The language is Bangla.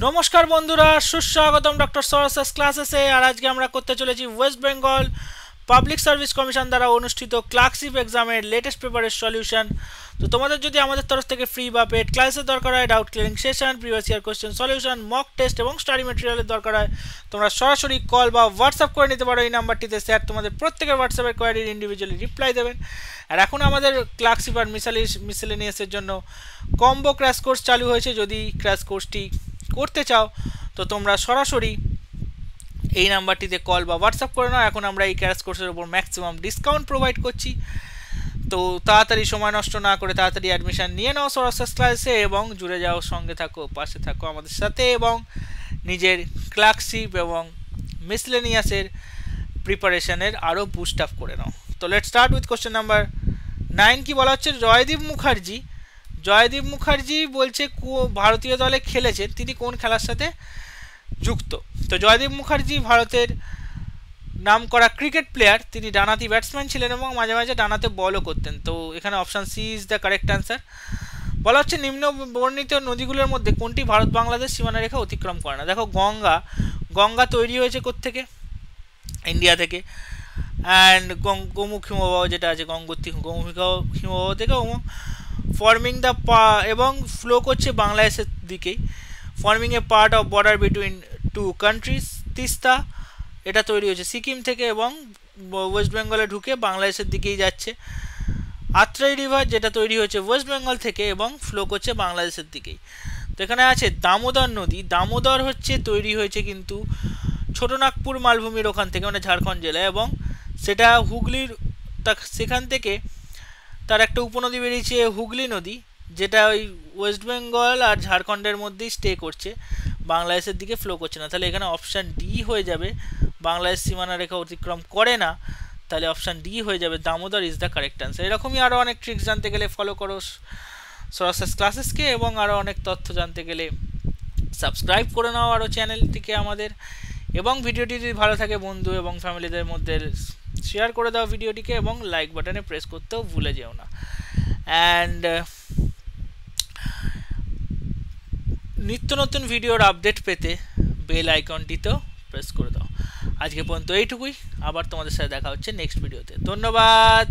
নমস্কার বন্ধুরা, সুস্বাগতম ডক্টর সরসেস ক্লাসেসে। আর আজকে আমরা করতে চলেছি West Bengal public service commission দ্বারা অনুষ্ঠিত ক্লার্কশিপ এক্সামের লেটেস্ট পেপারের সলিউশন। তো তোমাদের যদি আমাদের তরফ থেকে ফ্রি বা পেড ক্লাসের দরকার হয়, doubt clearing session, previous year question solution, mock test এবং স্টাডি ম্যাটেরিয়ালের দরকার হয়, তোমরা সরাসরি কল বা হোয়াটসঅ্যাপ করে নিতে পারো এই নাম্বারটিতে। স্যার তোমাদের প্রত্যেকের হোয়াটসঅ্যাপের কোয়ারির ইন্ডিভিজুয়ালি রিপ্লাই দেবেন। আর এখন আমাদের ক্লার্কশিপ আর মিসেলেনিয়াসের জন্য কম্বো ক্র্যাশ কোর্স চালু হয়েছে। যদি ক্র্যাশ কোর্সটি করতে চাও তো তোমরা সরাসরি এই নাম্বারটিতে কল বা হোয়াটসঅ্যাপ করে নাও। এখন আমরা এই ক্র্যাশ কোর্সের উপর ম্যাক্সিমাম ডিসকাউন্ট প্রোভাইড করছি। তো তাড়াতাড়ি সময় নষ্ট না করে তাড়াতাড়ি অ্যাডমিশন নিয়ে নাও সরসেস ক্লাসে এবং জুড়ে যাও, সঙ্গে থাকো, পাশে থাকো আমাদের সাথে এবং নিজের ক্লার্কশিপ এবং মিসলেনিয়াসের প্রিপারেশনের আরও বুস্ট আপ করে নাও। তো let start with question number 9। কি বলা হচ্ছে, জয়দীপ মুখার্জি বলছে ভারতীয় দলে খেলেছেন, তিনি কোন খেলার সাথে যুক্ত? তো জয়দীপ মুখার্জি ভারতের নাম করা ক্রিকেট প্লেয়ার। তিনি ডানাতি ব্যাটসম্যান ছিলেন এবং মাঝে মাঝে ডানাতে বলও করতেন। তো এখানে option C is the correct answer. বলা হচ্ছে নিম্ন বর্ণিত নদীগুলোর মধ্যে কোনটি ভারত বাংলাদেশ সীমানা রেখা অতিক্রম করে না? দেখো, গঙ্গা তৈরি হয়েছে কোত্থেকে? ইন্ডিয়া থেকে। অ্যান্ড গোমুখ হিমবাহ যেটা আছে, গোমুখ হিমবাহ থেকে ফর্মিং দ্য এবং ফ্লো করছে বাংলাদেশের দিকেই। Forming a part of border between two countries. Teesta এটা তৈরি হয়েছে সিকিম থেকে এবং ওয়েস্ট বেঙ্গলে ঢুকে বাংলাদেশের দিকেই যাচ্ছে। আত্রাই রিভার যেটা তৈরি হয়েছে ওয়েস্ট বেঙ্গল থেকে এবং ফ্লো করছে বাংলাদেশের দিকেই। তো এখানে আছে দামোদর নদী। দামোদর হচ্ছে তৈরি হয়েছে কিন্তু ছোটনাগপুর মালভূমির ওখান থেকে, মানে ঝাড়খণ্ড জেলায়, এবং সেটা হুগলির সেখান থেকে তার একটা উপনদী বেরিয়েছে হুগলি নদী, যেটা ওই ওয়েস্ট বেঙ্গল আর ঝাড়খণ্ডের মধ্যেই স্টে করছে, বাংলাদেশের দিকে ফ্লো করছে না। তাহলে এখানে অপশান ডি হয়ে যাবে, বাংলাদেশ সীমানা রেখা অতিক্রম করে না। তাহলে অপশান ডি হয়ে যাবে, Damodar is the correct answer. এরকমই আরও অনেক ট্রিক্স জানতে গেলে ফলো করো সরসেস ক্লাসেসকে, এবং আরও অনেক তথ্য জানতে গেলে সাবস্ক্রাইব করে নাও আরও চ্যানেলটিকে আমাদের। এবং ভিডিওটি যদি ভালো থাকে বন্ধু এবং ফ্যামিলিদের মধ্যে শেয়ার করে দাও ভিডিওটিকে, এবং লাইক বাটনে প্রেস করতেও ভুলে যেও না। অ্যান্ড নিত্য নতুন ভিডিওর আপডেট পেতে বেল আইকনটিতেও প্রেস করে দাও। আজকে পর্যন্ত এইটুকুই, আবার তোমাদের সাথে দেখা হচ্ছে নেক্সট ভিডিওতে। ধন্যবাদ।